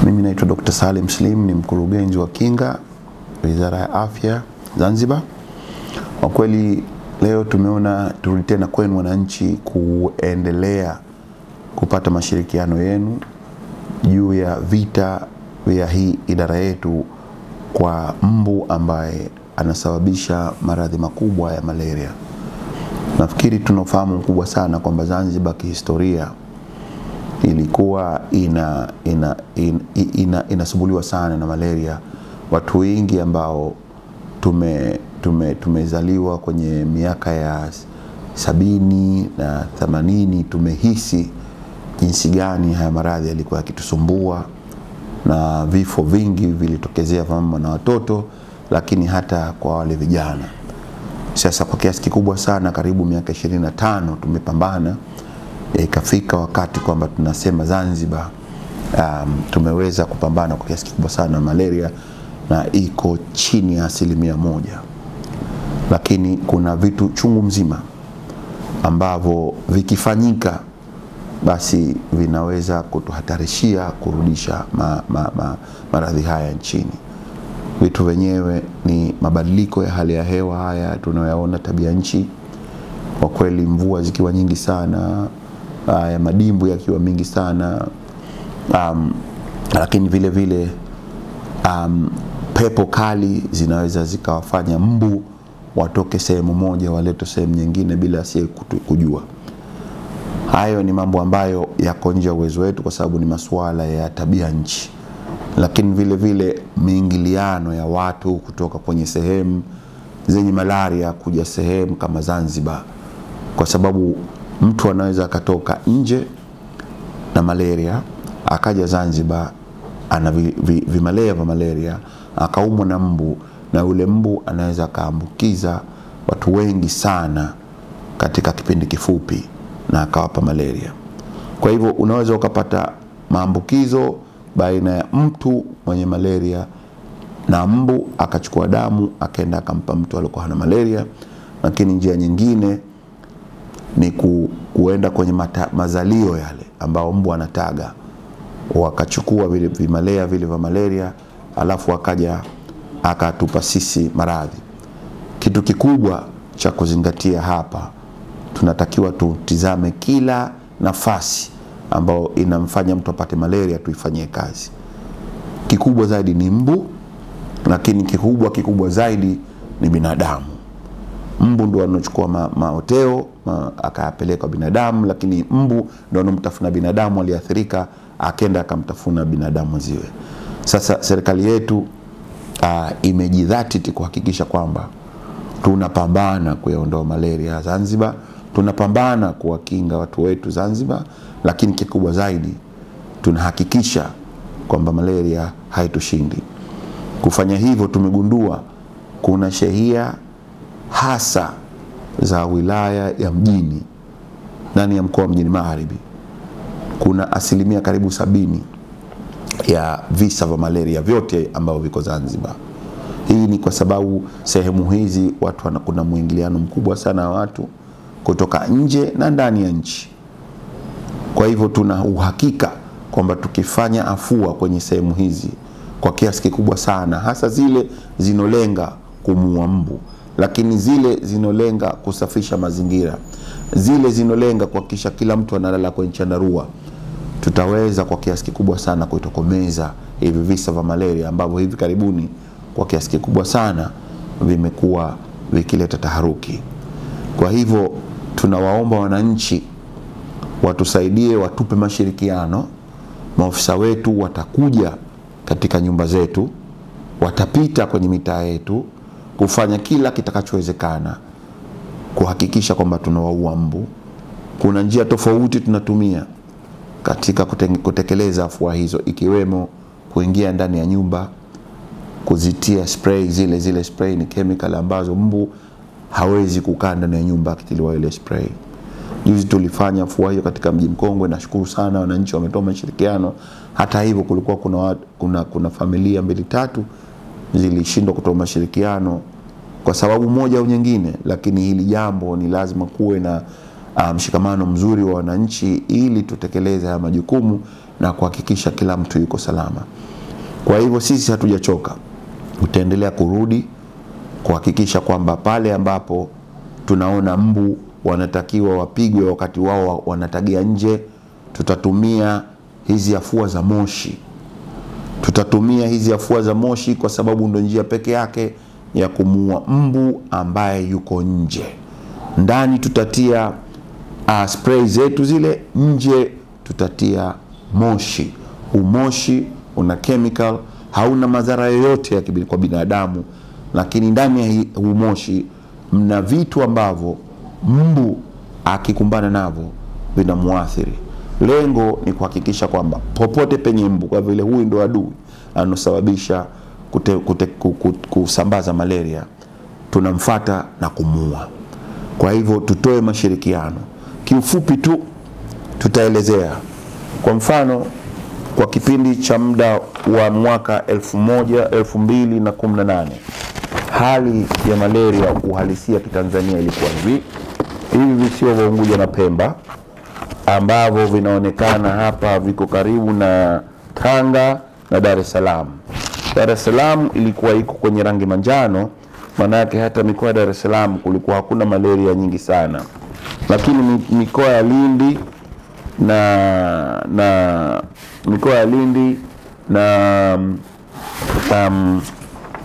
Mimi naitwa Dr. Salim Slim, ni mkurugenzi wa kinga Wizara ya Afya Zanzibar. Kwa kweli leo tumeona turudi tena kwenu wananchi kuendelea kupata mashirikiano yenu juu ya vita vya hii idara yetu kwa mbu ambaye anasababisha maradhi makubwa ya malaria. Nafikiri tunafahamu mkubwa sana kwamba Zanzibar kihistoria ilikuwa inasumbuliwa sana na malaria. Watu wengi ambao tumezaliwa kwenye miaka ya 70 na 80 tumehisi jinsi gani haya maradhi yalikuwa yakitusumbua, na vifo vingi vilitokezea kwa mama na watoto, lakini hata kwa wale vijana. Sasa kwa kiasi kikubwa sana, karibu miaka 25 tumepambana, ikafika wakati kwamba tunasema Zanzibar tumeweza kupambana kwa kiasi kikubwa sana na malaria, na iko chini ya 1%. Lakini kuna vitu chungu mzima ambavyo vikifanyika basi vinaweza kutuhatarishia kurudisha maradhi haya nchini. Vitu wenyewe ni mabadiliko ya hali ya hewa haya tunayoona, tabia nchi. Kwa kweli mvua zikiwa nyingi sana, ya madimbu yakiwa mingi sana, lakini vile vile pepo kali zinaweza zikawafanya mbu watoke sehemu moja walete sehemu nyingine bila sisi kujua. Hayo ni mambo ambayo yako nje ya uwezo wetu kwa sababu ni masuala ya tabia nchi. Lakini vile vile miingiliano ya watu kutoka kwenye sehemu zenye malaria kuja sehemu kama Zanzibar, kwa sababu mtu anaweza akatoka nje na malaria akaja Zanzibar ana vimelea vya malaria, akaumwa na mbu, na yule mbu anaweza kaambukiza watu wengi sana katika kipindi kifupi na akawapa malaria. Kwa hivyo unaweza ukapata maambukizo baina ya mtu mwenye malaria na mbu, akachukua damu akaenda akampa mtu aliyekuwa hana malaria. Lakini njia nyingine ni kuenda kwenye mazalio yale ambao mbu anataga, wakachukua vile vimelea vile vya malaria, alafu akaja akatupa sisi maradhi. Kitu kikubwa cha kuzingatia hapa, tunatakiwa tutizame kila nafasi ambao inamfanya mtu apate malaria tuifanyie kazi. Kikubwa zaidi ni mbu, lakini kikubwa zaidi ni binadamu. Mbu ndio anachukua maoteo akayapeleka binadamu, lakini mbu ndio anomtafuna binadamu aliathirika, akaenda akamtafuna binadamu ziwe. Sasa serikali yetu imejidhatiti kuhakikisha kwamba tunapambana kuyaondoa malaria Zanzibar, tunapambana kuwakinga watu wetu Zanzibar, lakini kikubwa zaidi tunahakikisha kwamba malaria haitushindi. Kufanya hivyo, tumegundua kuna shehia hasa za wilaya ya mjini ndani ya mkoa wa Mjini Magharibi, kuna asilimia karibu 70 ya visa vya malaria vyote ambao viko Zanzibar. Hii ni kwa sababu sehemu hizi watu kuna muingiliano mkubwa sana wa watu kutoka nje na ndani ya nchi. Kwa hivyo tuna uhakika kwamba tukifanya afua kwenye sehemu hizi kwa kiasi kikubwa sana, hasa zile zinolenga kumuua mbu, lakini zile zinolenga kusafisha mazingira, zile zinolenga kuhakikisha kila mtu analala kwenye chandarua, tutaweza kwa kiasi kikubwa sana kuitokomeza hivi visa vya malaria ambavyo hivi karibuni kwa kiasi kikubwa sana vimekuwa vikileta taharuki. Kwa hivyo tunawaomba wananchi watusaidie, watupe mashirikiano. Maofisa wetu watakuja katika nyumba zetu, watapita kwenye mitaa yetu kufanya kila kitakachowezekana kuhakikisha kwamba tunawaua mbu. Kuna njia tofauti tunatumia katika kutekeleza afua hizo, ikiwemo kuingia ndani ya nyumba, kuzitia spray. Zile spray ni chemical ambazo mbu hawezi kukaa ndani ya nyumba akitiliwa ile spray. Juzi tulifanya afua hiyo katika Mji Mkongwe, na shukuru sana wananchi wametoa mashirikiano. Hata hivyo kulikuwa kuna familia 2-3 zilishindwa kutoa mashirikiano kwa sababu moja au nyingine, lakini hili jambo ni lazima kuwe na mshikamano mzuri wa wananchi ili tutekeleze haya majukumu na kuhakikisha kila mtu yuko salama. Kwa hivyo sisi hatujachoka, tutaendelea kurudi kuhakikisha kwamba pale ambapo tunaona mbu wanatakiwa wapigwe wakati wao wanatagia nje, tutatumia hizi afua za moshi. Tutatumia hizi afua za moshi kwa sababu ndio njia peke yake ya kumuua mbu ambaye yuko nje. Ndani tutatia spray zetu zile, nje tutatia moshi. Umoshi una chemical, hauna madhara yoyote kwa binadamu, lakini ndani ya umoshi mna vitu ambavyo mbu akikumbana navyo vinamuathiri. Lengo ni kuhakikisha kwamba popote penye mbu, kwa vile huyu ndo adui anosababisha kusambaza malaria, tunamfuata na kumuua. Kwa hivyo tutoe mashirikiano. Kiufupi tu tutaelezea. Kwa mfano, kwa kipindi cha muda wa mwaka 2018 hali ya malaria uhalisia kitanzania ilikuwa hivi. Hivi visiwa vya Unguja na Pemba ambavyo vinaonekana hapa viko karibu na Tanga na Dar es Salaam. Dar es Salaam ilikuwa iko kwenye rangi manjano, maana yake hata mikoa ya Dar es Salaam kulikuwa hakuna malaria nyingi sana. Lakini mikoa ya Lindi na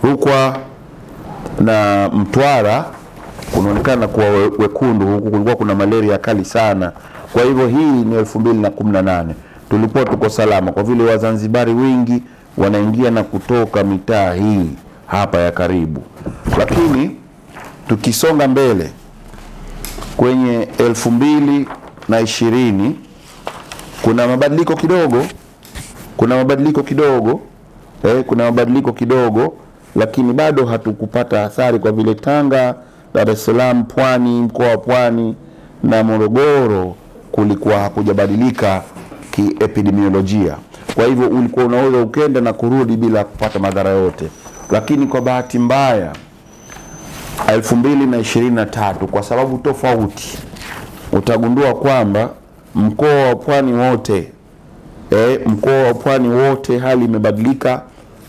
Rukwa na Mtwara kunaonekana kuwa wekundu, huku kulikuwa kuna malaria kali sana. Kwa hivyo hii ni 2018. Tulikuwa tuko salama kwa vile Wazanzibari wengi wanaingia na kutoka mitaa hii hapa ya karibu. Lakini tukisonga mbele kwenye 2020 kuna mabadiliko kidogo, lakini bado hatukupata athari kwa vile Tanga, Dar es Salaam, Pwani, mkoa wa Pwani na Morogoro kulikuwa hakujabadilika kiepidemiolojia. Kwa hivyo ulikuwa unaweza ukenda na kurudi bila kupata madhara yote. Lakini kwa bahati mbaya 2023 kwa sababu tofauti, utagundua kwamba mkoa wa Pwani wote hali imebadilika.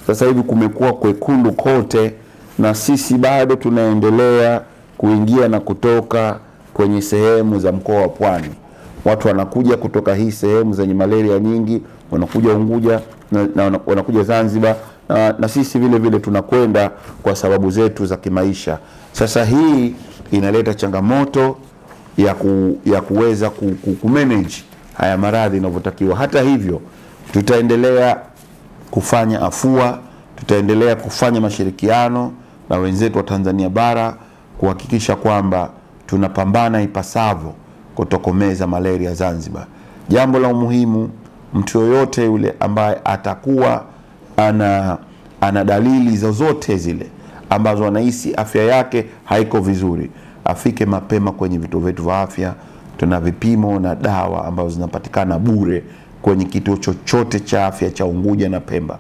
Sasa hivi kumekuwa kwekundu kote, na sisi bado tunaendelea kuingia na kutoka kwenye sehemu za mkoa wa Pwani. Watu wanakuja kutoka hii sehemu zenye malaria nyingi, wanakuja Unguja na wanakuja Zanzibar, na sisi vile vile tunakwenda kwa sababu zetu za kimaisha. Sasa hii inaleta changamoto ya kuweza kumanage haya maradhi inavyotakiwa. Hata hivyo tutaendelea kufanya afua, tutaendelea kufanya mashirikiano na wenzetu wa Tanzania bara kuhakikisha kwamba tunapambana ipasavyo kutokomeza malaria Zanzibar. Jambo la muhimu, mtu yoyote yule ambaye atakuwa ana dalili zozote zile ambazo anahisi afya yake haiko vizuri, afike mapema kwenye vituo vyetu vya afya. Tuna vipimo na dawa ambazo zinapatikana bure kwenye kituo chochote cha afya cha Unguja na Pemba.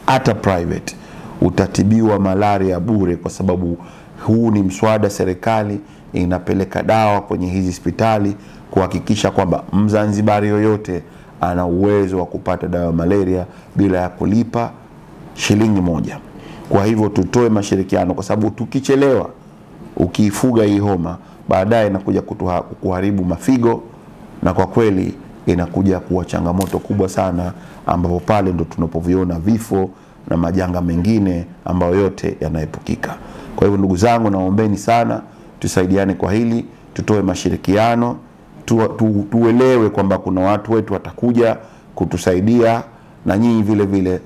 Hata private utatibiwa malaria bure, kwa sababu huu ni mswada serikali inapeleka dawa kwenye hizi hospitali kuhakikisha kwamba Mzanzibari yoyote ana uwezo wa kupata dawa malaria bila ya kulipa shilingi moja. Kwa hivyo tutoe mashirikiano, kwa sababu tukichelewa ukiifuga hii homa baadaye inakuja kuharibu mafigo, na kwa kweli inakuja kuwa changamoto kubwa sana, ambapo pale ndo tunapoviona vifo na majanga mengine ambayo yote yanaepukika. Kwa hivyo ndugu zangu, naombeni sana tusaidiane kwa hili, tutoe mashirikiano, tuelewe kwamba kuna watu wetu watakuja kutusaidia, na nyinyi vile vile